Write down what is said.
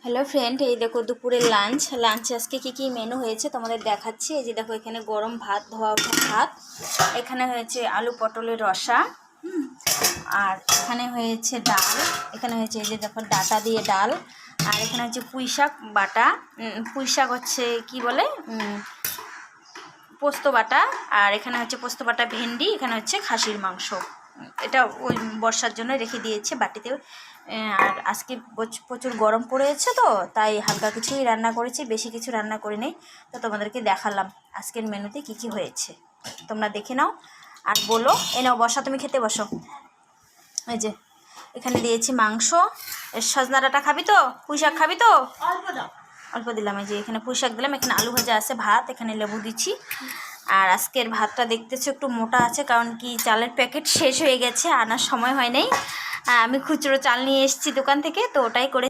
Hello friend, এই দেখো দুপুরের লাঞ্চে আজকে কি মেনু হয়েছে তোমাদের দেখাচ্ছি। এই যে দেখো এখানে গরম ভাত, ধোয়া ওঠা ভাত, এখানে হয়েছে আলু পটলের রসা, আর এখানে হয়েছে ডাল, এখানে হয়েছে এই যে দেখো ডাটা দিয়ে ডাল, আর এখানে হচ্ছে পুঁই শাক বাটা, পুঁই শাক হচ্ছে কি বলে পোস্ত বাটা, আর এখানে হচ্ছে পোস্ত বাটা ভেন্ডি, এখানে হচ্ছে খাসির মাংস। এটা ওই বর্ষার জন্য রেখে দিয়েছে বাটিতে। আর আজকে প্রচুর গরম পড়েছে, তো তাই হালকা কিছুই রান্না করেছি, বেশি কিছু রান্না করিনি। তো তোমাদেরকে দেখালাম আজকের মেনুতে কি হয়েছে, তোমরা দেখে নাও আর বলো। নাও বসা, তুমি খেতে বসো। এই যে এখানে দিয়েছি মাংস, সজনা ডাঁটা খাবি তো, পুঁই শাক খাবি তো, অল্প দিলাম। এই যে এখানে পুঁই শাক দিলাম, এখানে আলু ভাজা আছে, ভাত, এখানে লেবু দিচ্ছি। আর আজকের ভাতটা দেখতেছো একটু মোটা আছে, কারণ কি চালের প্যাকেট শেষ হয়ে গেছে, আনার সময় হয় নাই। আমি খুচরো চাল নিয়ে এসেছি দোকান থেকে, তো ওটাই করে